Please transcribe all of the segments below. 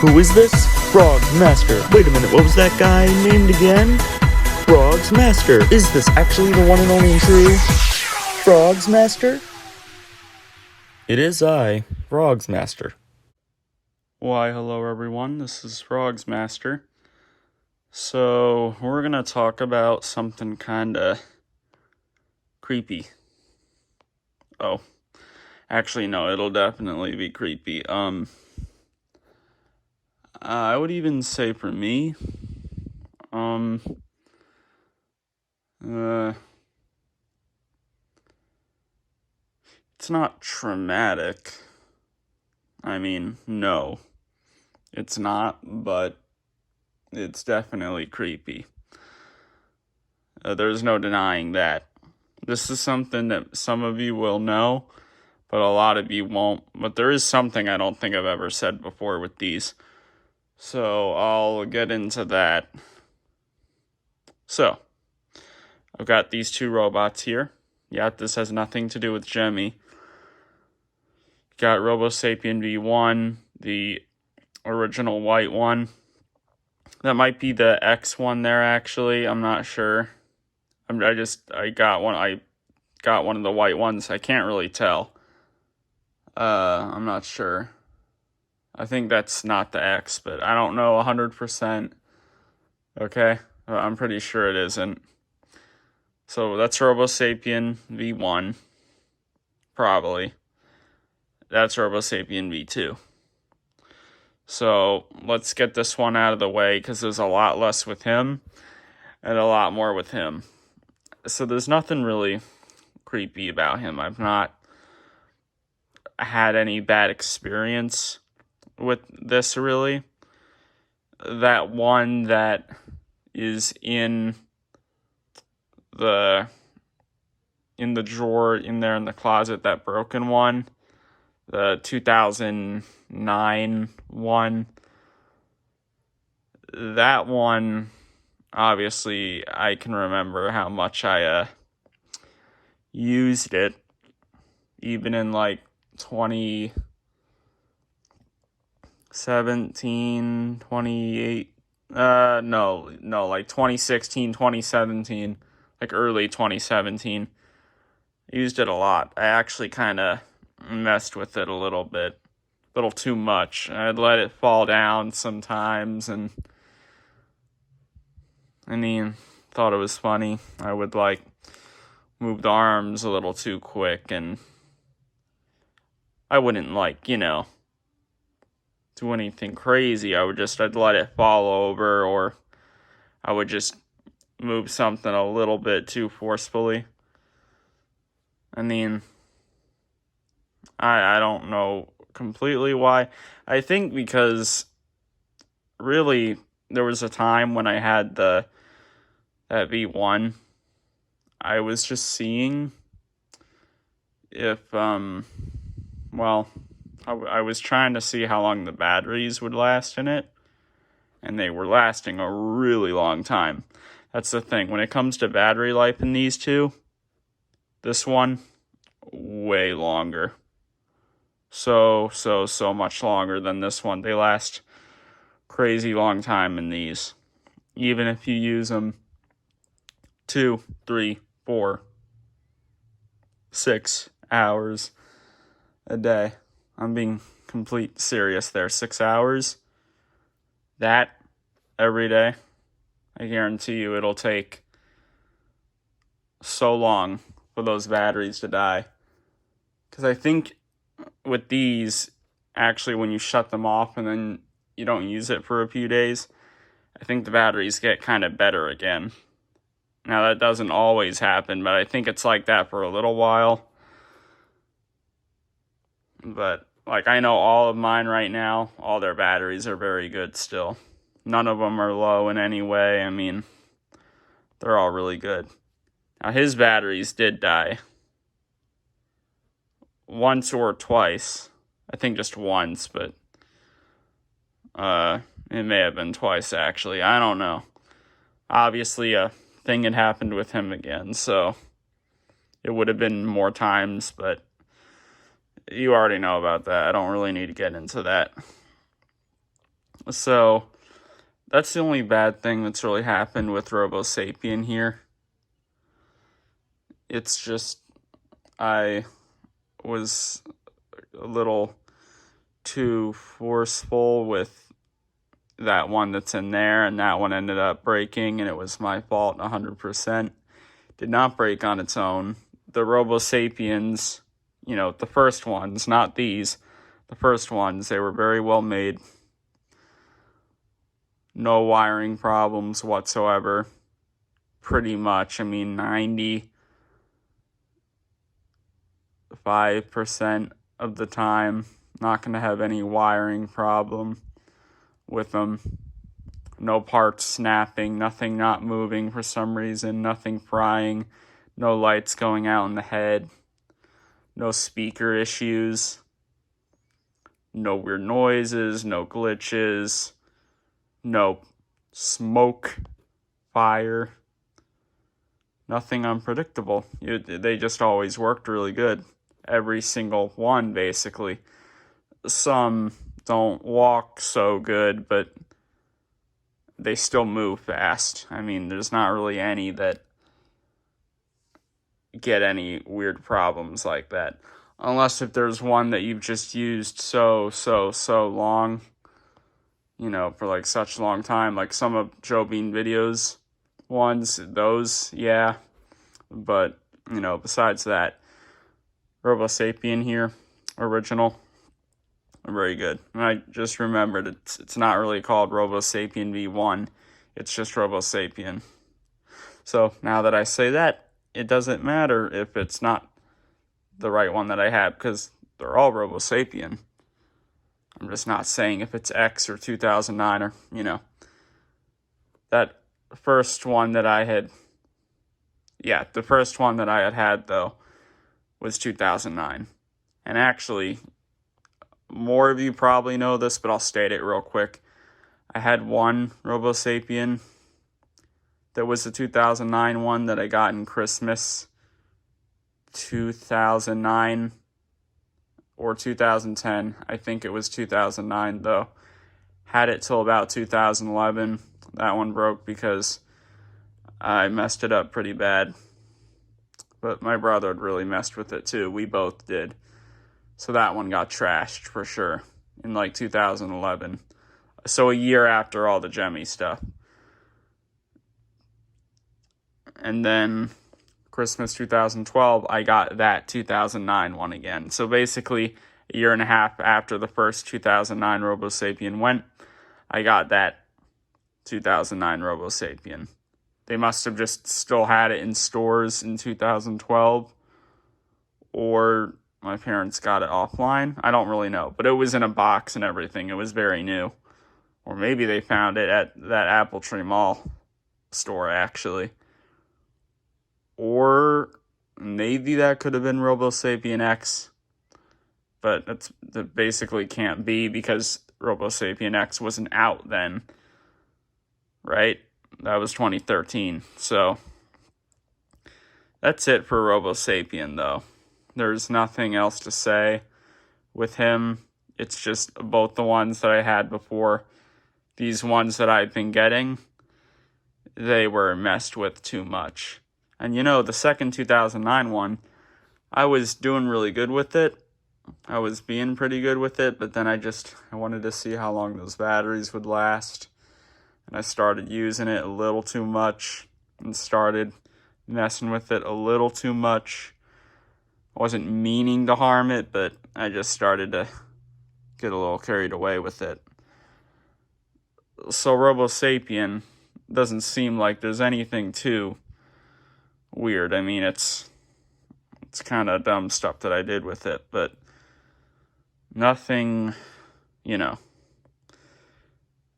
Who is this? Frog's Master. Wait a minute, what was that guy named again? Frog's Master. Is this actually the one and only and true Frog's Master? It is I, Frog's Master. Why, hello everyone, this is Frog's Master. So, we're gonna talk about something kinda creepy. Oh, actually no, it'll definitely be creepy. I would even say for me, it's not traumatic. I mean, no, it's not, but it's definitely creepy. There's no denying that. This is something that some of you will know, but a lot of you won't. But there is something I don't think I've ever said before with these. So I'll get into that. So, I've got these two robots here. Yeah, this has nothing to do with Jemmy. Got RoboSapien V1, the original white one. That might be the X one there, actually. I'm not sure. I got one of the white ones. I can't really tell. I'm not sure. I think that's not the X, but I don't know 100%. Okay? I'm pretty sure it isn't. So that's RoboSapien V1. Probably. That's RoboSapien V2. So let's get this one out of the way because there's a lot less with him and a lot more with him. So there's nothing really creepy about him. I've not had any bad experience with this, really. That one that is in the drawer in there in the closet, that broken one, the 2009 one, that one, obviously I can remember how much I used it, even in like 2017, 28, like 2016, 2017, like early 2017. I used it a lot. I actually kind of messed with it a little too much. I'd let it fall down sometimes, and thought it was funny. I would like move the arms a little too quick, and I wouldn't do anything crazy. I'd let it fall over, or I would just move something a little bit too forcefully. I don't know completely why. I think because really there was a time when I had that V1, I was just seeing if I was trying to see how long the batteries would last in it, and they were lasting a really long time. That's the thing. When it comes to battery life in these two, this one, way longer. So much longer than this one. They last crazy long time in these. Even if you use them 2, 3, 4, 6 hours a day. I'm being complete serious there. 6 hours. That every day. I guarantee you it'll take so long for those batteries to die. Because I think with these, actually, when you shut them off and then you don't use it for a few days, I think the batteries get kind of better again. Now, that doesn't always happen, but I think it's like that for a little while. But, I know all of mine right now, all their batteries are very good still. None of them are low in any way. They're all really good. Now, his batteries did die. Once or twice. I think just once, but it may have been twice, actually. I don't know. Obviously, a thing had happened with him again, so it would have been more times, but you already know about that. I don't really need to get into that. So that's the only bad thing that's really happened with Robo Sapien here. It's just I was a little too forceful with that one that's in there, and that one ended up breaking, and it was my fault 100%. Did not break on its own. The Robo Sapiens, the first ones, not these, the first ones, they were very well made. No wiring problems whatsoever. Pretty much. I mean, 95% of the time, not going to have any wiring problem with them. No parts snapping, nothing not moving for some reason, nothing frying, no lights going out in the head, no speaker issues, no weird noises, no glitches, no smoke, fire, nothing unpredictable. They just always worked really good. Every single one, basically. Some don't walk so good, but they still move fast. I mean, there's not really any that get any weird problems like that. Unless if there's one that you've just used so long, for like such a long time, like some of Joe Bean videos ones, those, yeah. But, besides that, Robo Sapien here, original, very good. And I just remembered it's not really called Robo Sapien V1, it's just Robo Sapien. So now that I say that, it doesn't matter if it's not the right one that I have, because they're all Robo Sapien. I'm just not saying if it's X or 2009 or, That first one that I had, the first one that I had, though, was 2009. And actually, more of you probably know this, but I'll state it real quick. I had one Robo Sapien that was the 2009 one that I got in Christmas 2009 or 2010. I think it was 2009, though. Had it till about 2011. That one broke because I messed it up pretty bad. But my brother had really messed with it too. We both did. So that one got trashed for sure in like 2011. So a year after all the Gemmy stuff. And then Christmas 2012, I got that 2009 one again. So basically, a year and a half after the first 2009 Robo Sapien went, I got that 2009 Robo Sapien. They must have just still had it in stores in 2012, or my parents got it offline. I don't really know, but it was in a box and everything. It was very new. Or maybe they found it at that Apple Tree Mall store, actually. Or maybe that could have been Robo Sapien X, but that basically can't be because Robo Sapien X wasn't out then, right? That was 2013. So that's it for Robo Sapien, though. There's nothing else to say with him. It's just both the ones that I had before. These ones that I've been getting, they were messed with too much. And the second 2009 one, I was doing really good with it. I was being pretty good with it, but then I wanted to see how long those batteries would last. And I started using it a little too much and started messing with it a little too much. I wasn't meaning to harm it, but I just started to get a little carried away with it. So Robo Sapien doesn't seem like there's anything too weird. I mean, it's kind of dumb stuff that I did with it, but nothing,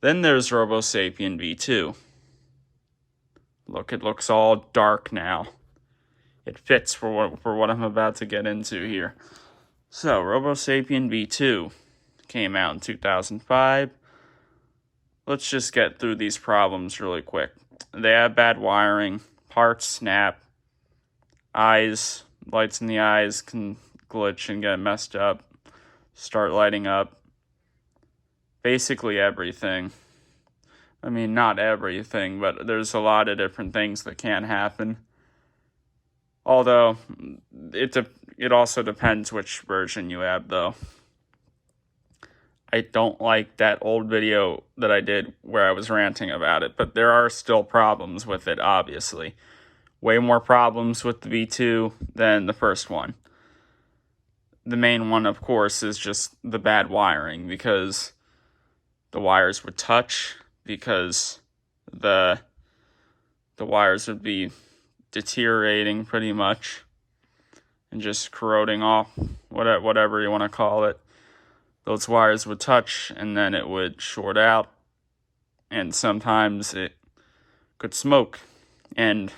Then there's Robo Sapien V2. Look, it looks all dark now. It fits for what I'm about to get into here. So, Robo Sapien V2 came out in 2005. Let's just get through these problems really quick. They have bad wiring, parts snap, lights in the eyes can glitch and get messed up, start lighting up. basically everything. I mean, not everything, but there's a lot of different things that can happen. Although, it also depends which version you have, though. I don't like that old video that I did where I was ranting about it, but there are still problems with it, obviously. Way more problems with the V2 than the first one. The main one, of course, is just the bad wiring, because the wires would touch, because the wires would be deteriorating pretty much and just corroding off, whatever you want to call it. Those wires would touch and then it would short out, and sometimes it could smoke and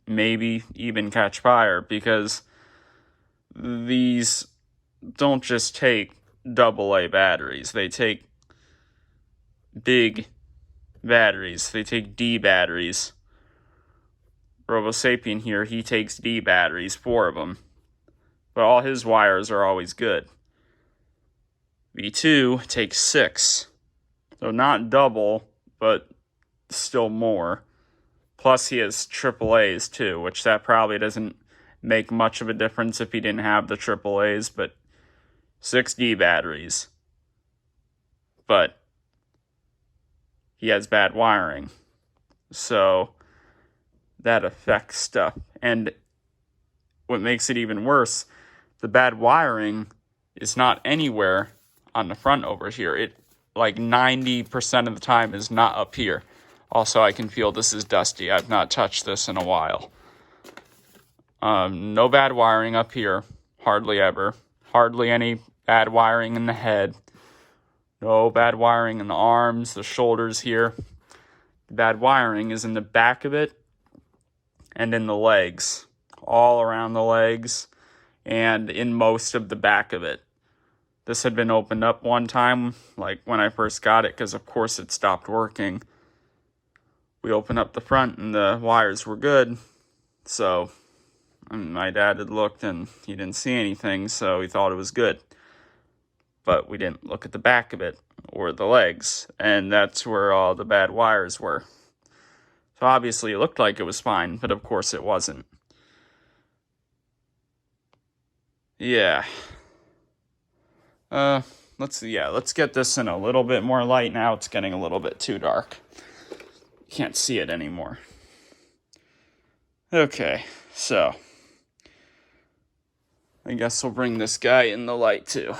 maybe even catch fire, because these don't just take AA batteries. They take big batteries. They take D batteries. RoboSapien here, he takes D batteries, 4 of them. But all his wires are always good. V2 takes 6. So not double, but still more. Plus he has AAAs too, which that probably doesn't make much of a difference if he didn't have the AAAs, but 6D batteries. But he has bad wiring. So that affects stuff. And what makes it even worse, the bad wiring is not anywhere on the front over here. It, like 90% of the time, is not up here. Also, I can feel this is dusty. I've not touched this in a while. No bad wiring up here. Hardly ever. Hardly any bad wiring in the head. No bad wiring in the arms, the shoulders here. The bad wiring is in the back of it and in the legs. All around the legs and in most of the back of it. This had been opened up one time, like when I first got it, because of course it stopped working. We opened up the front and the wires were good. So my dad had looked and he didn't see anything, so he thought it was good. But we didn't look at the back of it or the legs, and that's where all the bad wires were. So obviously it looked like it was fine, but of course it wasn't. Yeah. Let's get this in a little bit more light now. It's getting a little bit too dark. Can't see it anymore. Okay, so I guess we'll bring this guy in the light too.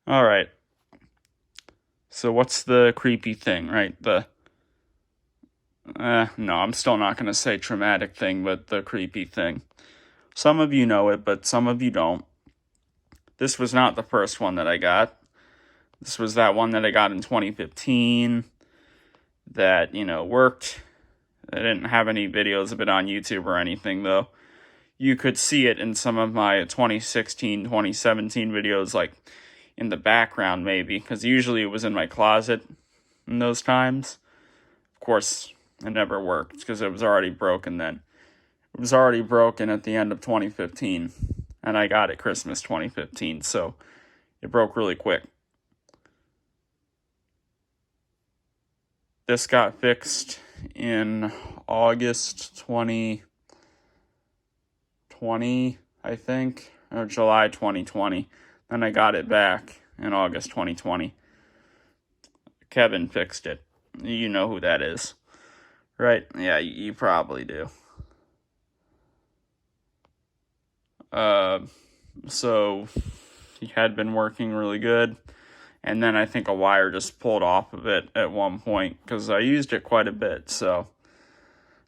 Alright. So what's the creepy thing, right? No, I'm still not going to say traumatic thing, but the creepy thing. Some of you know it, but some of you don't. This was not the first one that I got. This was that one that I got in 2015 that, worked. I didn't have any videos of it on YouTube or anything, though. You could see it in some of my 2016, 2017 videos, like in the background maybe, because usually it was in my closet in those times. Of course, it never worked because it was already broken then. It was already broken at the end of 2015, and I got it Christmas 2015, so it broke really quick. This got fixed in August 2020, I think, or July 2020. Then I got it back in August 2020. Kevin fixed it. You know who that is, right? Yeah, you probably do. So he had been working really good, and then I think a wire just pulled off of it at one point, because I used it quite a bit, so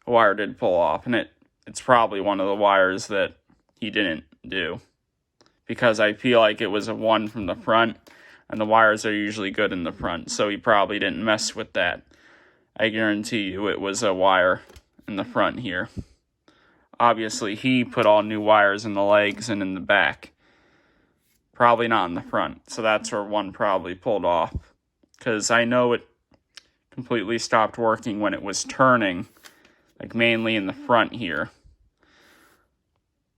a wire did pull off, and it's probably one of the wires that he didn't do, because I feel like it was a one from the front, and the wires are usually good in the front, so he probably didn't mess with that. I guarantee you it was a wire in the front here. Obviously, he put all new wires in the legs and in the back. Probably not in the front. So that's where one probably pulled off. Because I know it completely stopped working when it was turning. Like mainly in the front here.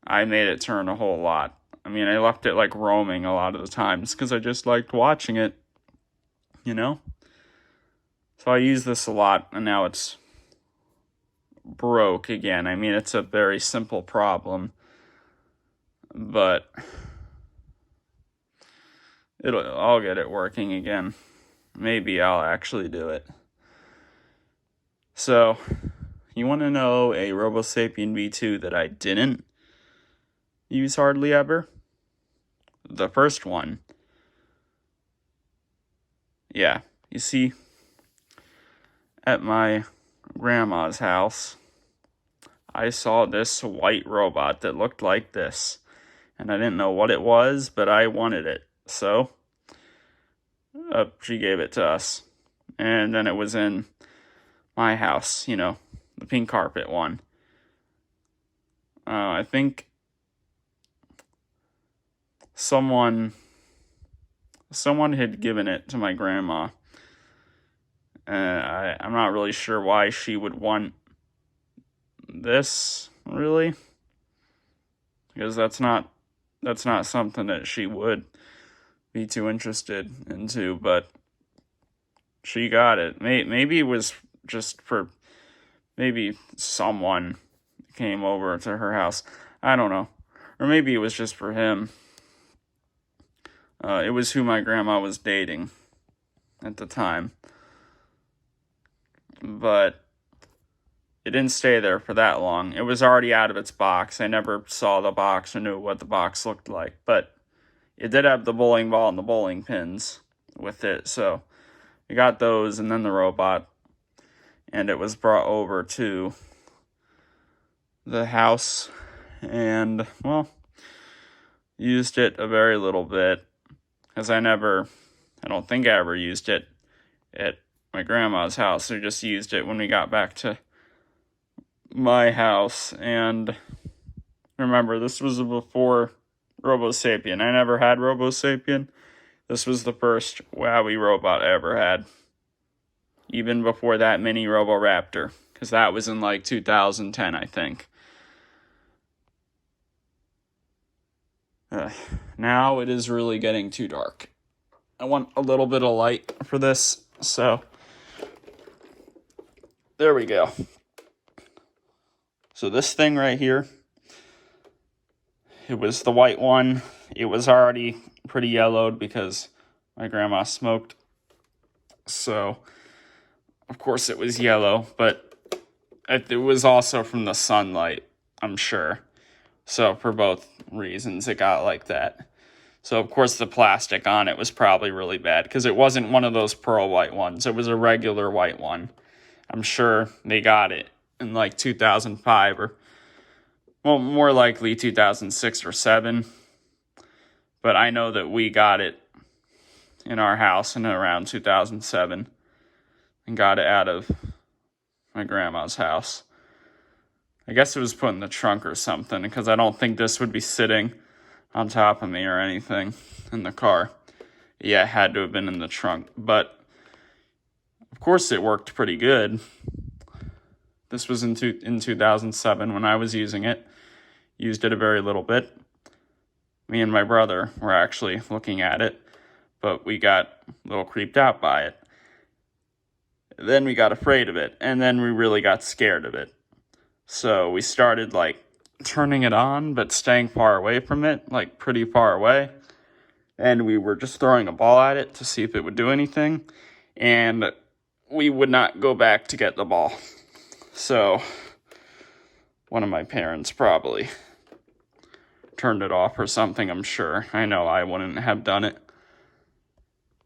I made it turn a whole lot. I mean, I left it like roaming a lot of the times because I just liked watching it, you know? So I use this a lot, and now it's broke again. I mean, it's a very simple problem, but I'll get it working again. Maybe I'll actually do it. So, you want to know a RoboSapien V2 that I didn't use hardly ever? The first one. Yeah, you see, at my grandma's house, I saw this white robot that looked like this. And I didn't know what it was, but I wanted it. So, she gave it to us. And then it was in my house, you know, the pink carpet one. I think someone had given it to my grandma. I'm not really sure why she would want this, really, because that's not something that she would be too interested into, but she got it. Maybe it was just for, maybe someone came over to her house. I don't know. Or maybe it was just for him. It was who my grandma was dating at the time. But it didn't stay there for that long. It was already out of its box. I never saw the box or knew what the box looked like. But it did have the bowling ball and the bowling pins with it. So we got those and then the robot. And it was brought over to the house. And, well, used it a very little bit. Because I don't think I ever used it at my grandma's house. I just used it when we got back to my house. And remember, this was before RoboSapien. I never had RoboSapien. This was the first WowWee robot I ever had. Even before that mini Roboraptor. Because that was in like 2010, I think. Now it is really getting too dark. I want a little bit of light for this, so there we go. So this thing right here, it was the white one. It was already pretty yellowed because my grandma smoked. So, of course it was yellow, but it was also from the sunlight, I'm sure. So for both reasons, it got like that. So, of course, the plastic on it was probably really bad because it wasn't one of those pearl white ones. It was a regular white one. I'm sure they got it in like 2005 or, well, more likely 2006 or 7. But I know that we got it in our house in around 2007 and got it out of my grandma's house. I guess it was put in the trunk or something because I don't think this would be sitting on top of me or anything in the car. Yeah, it had to have been in the trunk. But, of course, it worked pretty good. This was in 2007 when I was using it. Used it a very little bit. Me and my brother were actually looking at it, but we got a little creeped out by it. Then we got afraid of it, and then we really got scared of it. So we started, like, turning it on, but staying far away from it, like, pretty far away. And we were just throwing a ball at it to see if it would do anything. And we would not go back to get the ball. So one of my parents probably turned it off or something, I'm sure. I know I wouldn't have done it.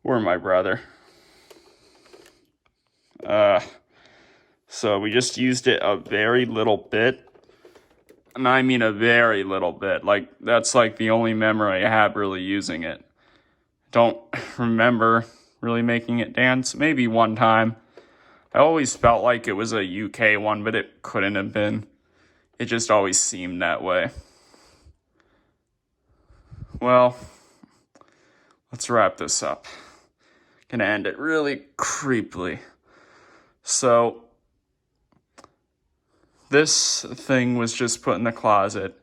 Or my brother. So we just used it a very little bit. And I mean a very little bit. Like, that's like the only memory I have really using it. Don't remember really making it dance. Maybe one time. I always felt like it was a UK one, but it couldn't have been. It just always seemed that way. Well, let's wrap this up. Gonna end it really creepily. So, this thing was just put in the closet,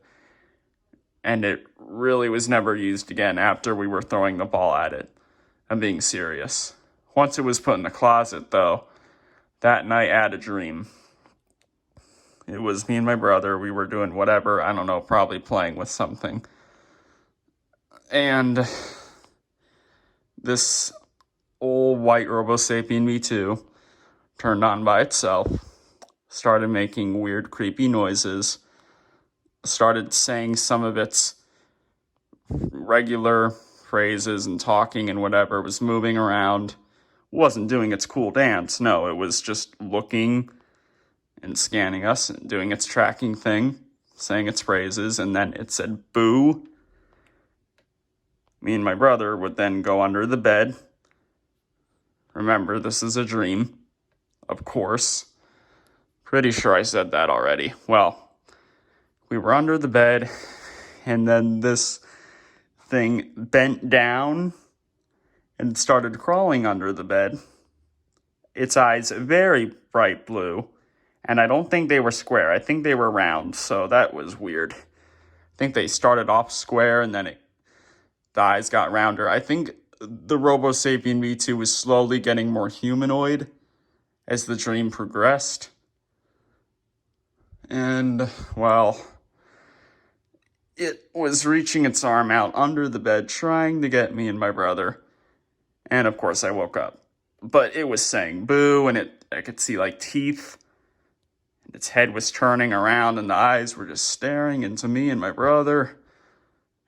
and it really was never used again after we were throwing the ball at it. I'm being serious. Once it was put in the closet, though, that night I had a dream. It was me and my brother. We were doing whatever, I don't know, probably playing with something. And this old white Robo Sapien V2 turned on by itself, started making weird, creepy noises, started saying some of its regular phrases and talking and whatever, was moving around. It wasn't doing its cool dance. No, it was just looking and scanning us and doing its tracking thing, saying its phrases, and then it said boo. Me and my brother would then go under the bed. Remember, this is a dream, of course. Pretty sure I said that already. Well, we were under the bed, and then this thing bent down and started crawling under the bed. Its eyes very bright blue, and I don't think they were square. I think they were round, so that was weird. I think they started off square, and then the eyes got rounder. I think the Robo Sapien V2 was slowly getting more humanoid as the dream progressed. And, well, it was reaching its arm out under the bed, trying to get me and my brother. And, of course, I woke up. But it was saying boo, and I could see, like, teeth. Its head was turning around, and the eyes were just staring into me and my brother.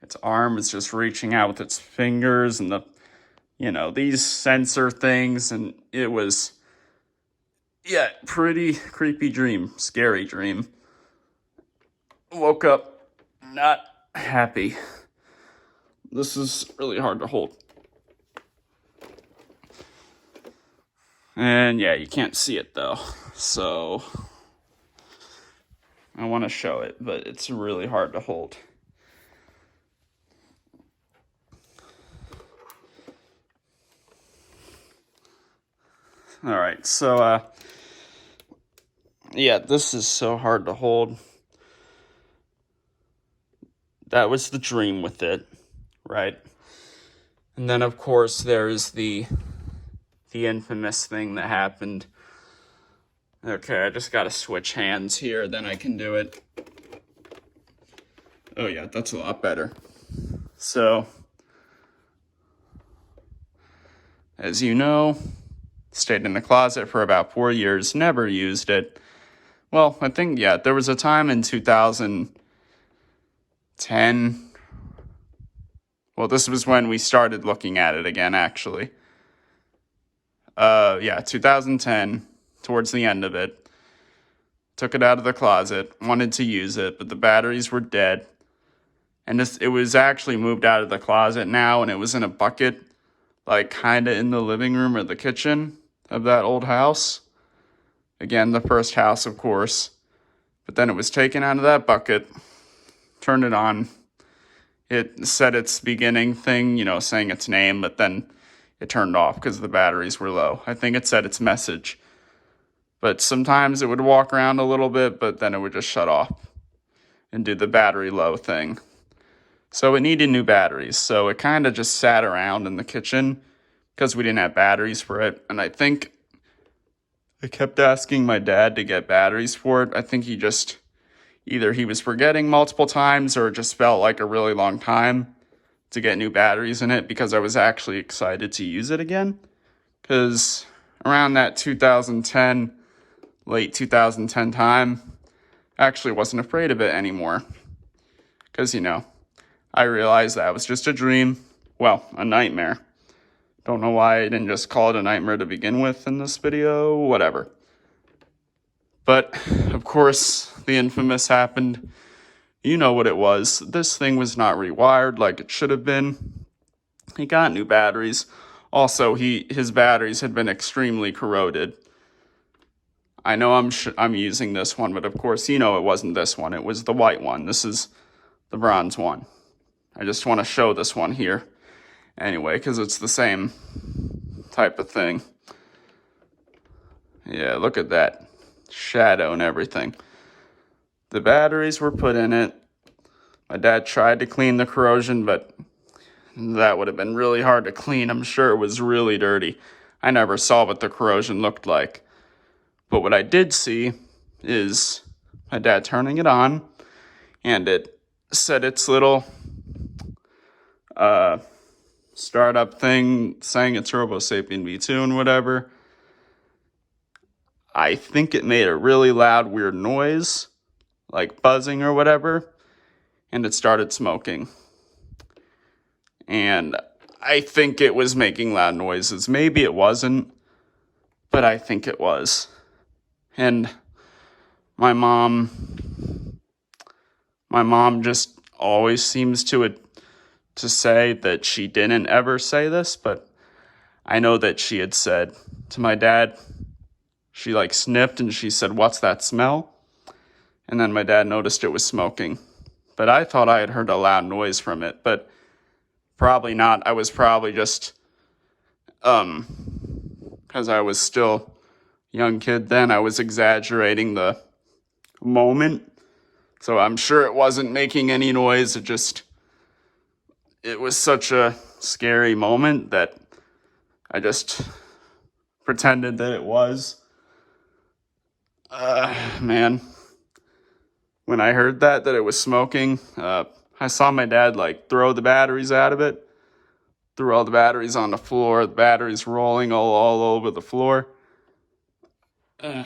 Its arm was just reaching out with its fingers and these sensor things. And it was, pretty creepy dream, scary dream. Woke up not happy. This is really hard to hold. And you can't see it though. So I want to show it, but it's really hard to hold. All right, so this is so hard to hold. That was the dream with it, right? And then, of course, there's the infamous thing that happened. Okay, I just gotta switch hands here, then I can do it. Oh yeah, that's a lot better. So, as you know, stayed in the closet for about 4 years, never used it. Well, I think, there was a time in 2010. Well, this was when we started looking at it again, actually. 2010, towards the end of it. Took it out of the closet, wanted to use it, but the batteries were dead. And it was actually moved out of the closet now, and it was in a bucket, like kind of in the living room or the kitchen of that old house. Again, the first house, of course. But then it was taken out of that bucket, turned it on. It said its beginning thing, saying its name, but then it turned off because the batteries were low. I think it said its message. But sometimes it would walk around a little bit, but then it would just shut off and do the battery low thing. So it needed new batteries. So it kind of just sat around in the kitchen because we didn't have batteries for it. And I think I kept asking my dad to get batteries for it. I think he was forgetting multiple times or it just felt like a really long time to get new batteries in it because I was actually excited to use it again. Because around that 2010, late 2010 time, I actually wasn't afraid of it anymore. Because, I realized that was just a dream. Well, a nightmare. Don't know why I didn't just call it a nightmare to begin with in this video, whatever. But, of course, the infamous happened. You know what it was. This thing was not rewired like it should have been. He got new batteries. Also, his batteries had been extremely corroded. I know I'm using this one, but of course, it wasn't this one. It was the white one. This is the bronze one. I just want to show this one here. Anyway, because it's the same type of thing. Yeah, look at that. Shadow and everything. The batteries were put in it. My dad tried to clean the corrosion, but that would have been really hard to clean. I'm sure it was really dirty. I never saw what the corrosion looked like. But what I did see is my dad turning it on, and it said its little startup thing saying it's RoboSapien V2 and whatever. I think it made a really loud, weird noise, like buzzing or whatever, and it started smoking. And I think it was making loud noises. Maybe it wasn't, but I think it was. And my mom just always seems to say that she didn't ever say this, but I know that she had said to my dad, she like sniffed and she said, "What's that smell?" And then my dad noticed it was smoking. But I thought I had heard a loud noise from it, but probably not. I was probably just, because I was still a young kid then, I was exaggerating the moment. So I'm sure it wasn't making any noise. It was such a scary moment that I just pretended that it was. Man, when I heard that it was smoking, I saw my dad like throw the batteries out of it, threw all the batteries on the floor, the batteries rolling all over the floor. I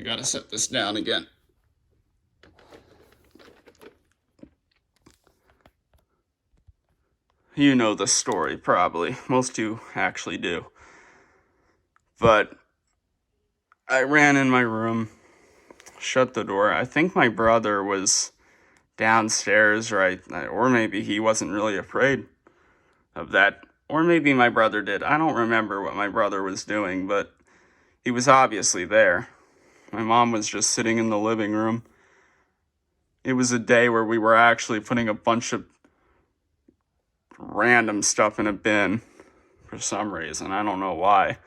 gotta set this down again. You know the story, probably. Most of you actually do. But I ran in my room, shut the door. I think my brother was downstairs, right? Or maybe he wasn't really afraid of that. Or maybe my brother did. I don't remember what my brother was doing, but he was obviously there. My mom was just sitting in the living room. It was a day where we were actually putting a bunch of random stuff in a bin for some reason. I don't know why.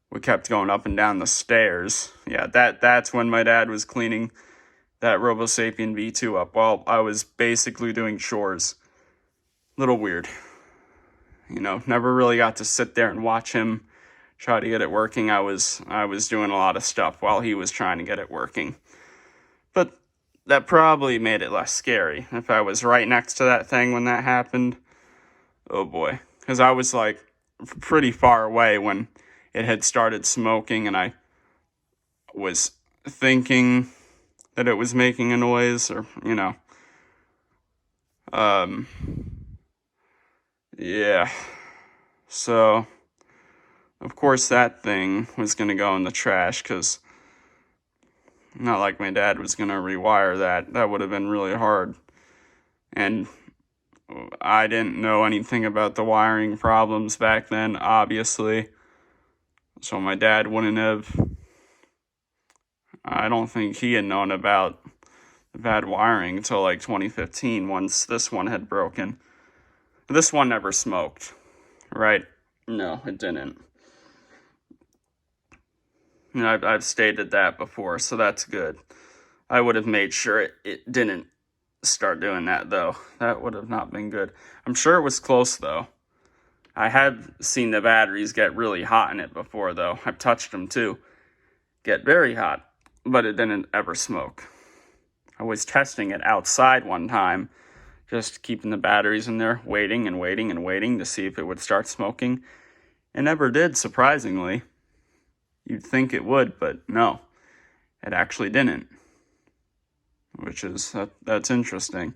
We kept going up and down the stairs. Yeah, that's when my dad was cleaning that RoboSapien V2 up while I was basically doing chores. Little weird. You know, never really got to sit there and watch him try to get it working. I was doing a lot of stuff while he was trying to get it working. But that probably made it less scary. If I was right next to that thing when that happened, oh boy. Because I was like pretty far away when it had started smoking, and I was thinking that it was making a noise, or, you know. Yeah. So, of course, that thing was going to go in the trash, because not like my dad was going to rewire that. That would have been really hard. And I didn't know anything about the wiring problems back then, obviously. So my dad wouldn't have, I don't think he had known about the bad wiring until like 2015, once this one had broken. This one never smoked, right? No, it didn't. And I've stated that before, so that's good. I would have made sure it didn't start doing that, though. That would have not been good. I'm sure it was close, though. I have seen the batteries get really hot in it before, though. I've touched them, too. Get very hot, but it didn't ever smoke. I was testing it outside one time, just keeping the batteries in there, waiting and waiting and waiting to see if it would start smoking. It never did, surprisingly. You'd think it would, but no. It actually didn't. Which is, that's interesting.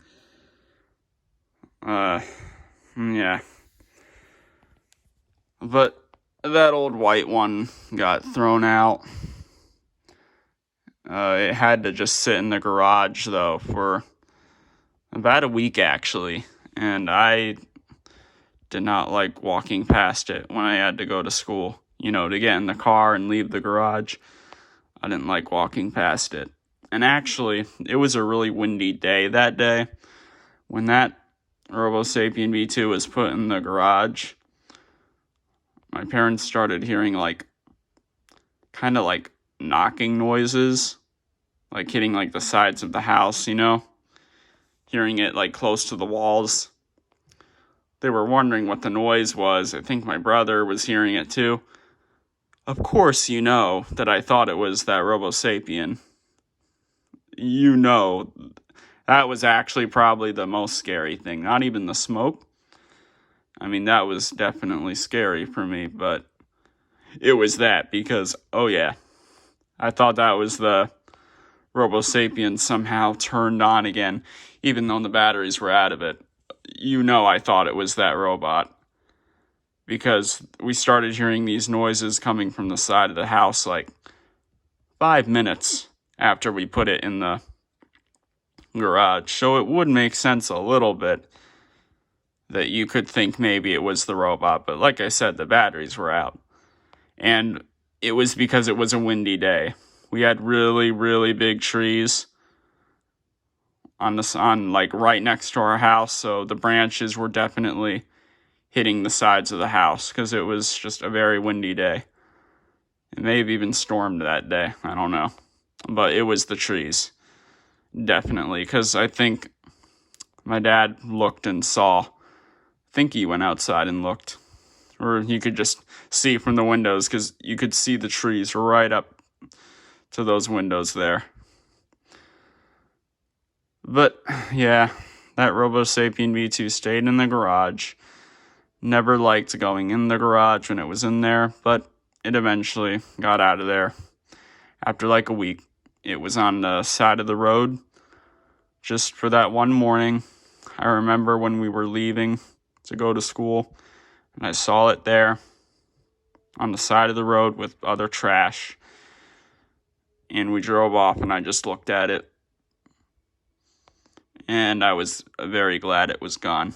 Yeah. But that old white one got thrown out. It had to just sit in the garage, though, for about a week, actually. And I did not like walking past it when I had to go to school. You know, to get in the car and leave the garage. I didn't like walking past it. And actually, it was a really windy day that day. When that RoboSapien V2 was put in the garage, my parents started hearing kind of like knocking noises, like hitting like the sides of the house, you know? hearing it like close to the walls. They were wondering what the noise was. I think my brother was hearing it too. Of course, you know that I thought it was that Robo Sapien. You know, that was actually probably the most scary thing. Not even the smoke. I mean, that was definitely scary for me, but it was that because, oh yeah, I thought that was the Robo Sapien somehow turned on again, even though the batteries were out of it. You know I thought it was that robot. Because we started hearing these noises coming from the side of the house like 5 minutes after we put it in the garage. So it would make sense a little bit that you could think maybe it was the robot. But like I said, the batteries were out. And it was because it was a windy day. We had really, really big trees on like right next to our house. So the branches were definitely hitting the sides of the house because it was just a very windy day. It may have even stormed that day. I don't know. But it was the trees. Definitely. Because I think my dad looked and saw. I think he went outside and looked. Or you could just see from the windows because you could see the trees right up to those windows there. But yeah, that Robo Sapien V2 stayed in the garage. Never liked going in the garage when it was in there, but it eventually got out of there. After like a week, it was on the side of the road just for that one morning. I remember when we were leaving to go to school, and I saw it there on the side of the road with other trash. And we drove off, and I just looked at it. And I was very glad it was gone.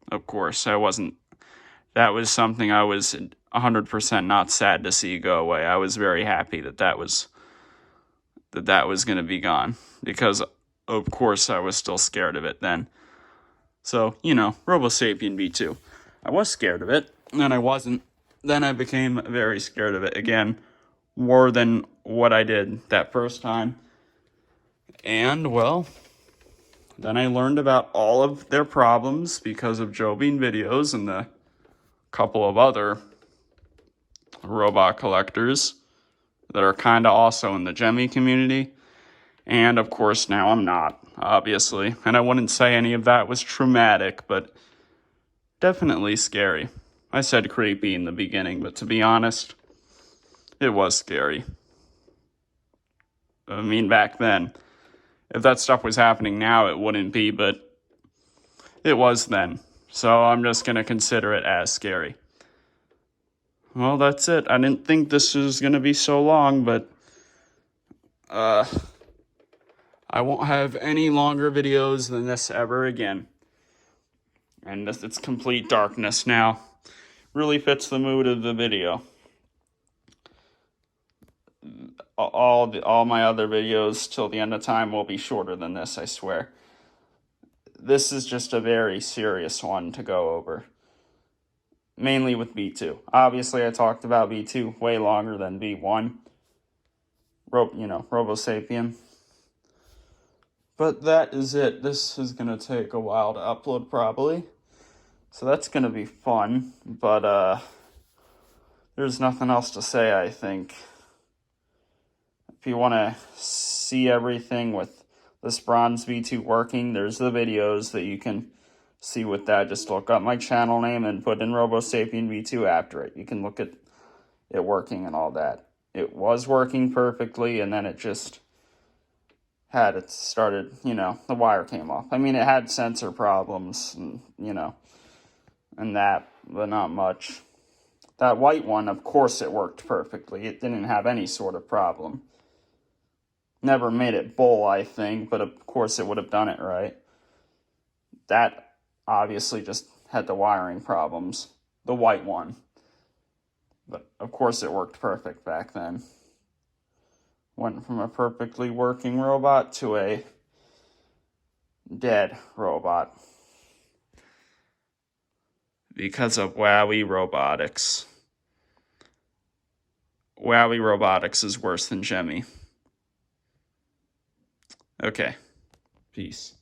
Of course, that was something I was 100% not sad to see go away. I was very happy that was going to be gone because, of course, I was still scared of it then. So, Robo Sapien V2. I was scared of it, and then I wasn't. Then I became very scared of it again, more than what I did that first time. And, well, then I learned about all of their problems because of Joe Bean videos and the couple of other robot collectors that are kind of also in the Gemmy community. And of course, now I'm not, obviously. And I wouldn't say any of that was traumatic, but definitely scary. I said creepy in the beginning, but to be honest, it was scary. I mean, back then. If that stuff was happening now, it wouldn't be, but it was then. So I'm just going to consider it as scary. Well, that's it. I didn't think this was going to be so long, but I won't have any longer videos than this ever again. And it's complete darkness now. Really fits the mood of the video. All my other videos till the end of time will be shorter than this, I swear. This is just a very serious one to go over. Mainly with V2. Obviously, I talked about V2 way longer than V1. Robo Sapien. But that is it. This is going to take a while to upload, probably. So that's going to be fun. But, there's nothing else to say, I think. If you want to see everything with this Bronze V2 working, there's the videos that you can see with that. Just look up my channel name and put in Robo Sapien V2 after it. You can look at it working and all that. It was working perfectly, and then it just started, the wire came off. I mean, it had sensor problems, and, and that, but not much. That white one, of course it worked perfectly. It didn't have any sort of problem. Never made it bull, I think, but of course it would have done it right. That obviously just had the wiring problems. The white one. But of course it worked perfect back then. Went from a perfectly working robot to a dead robot. Because of Wowie Robotics. Wowie Robotics is worse than Gemmy. Okay. Peace.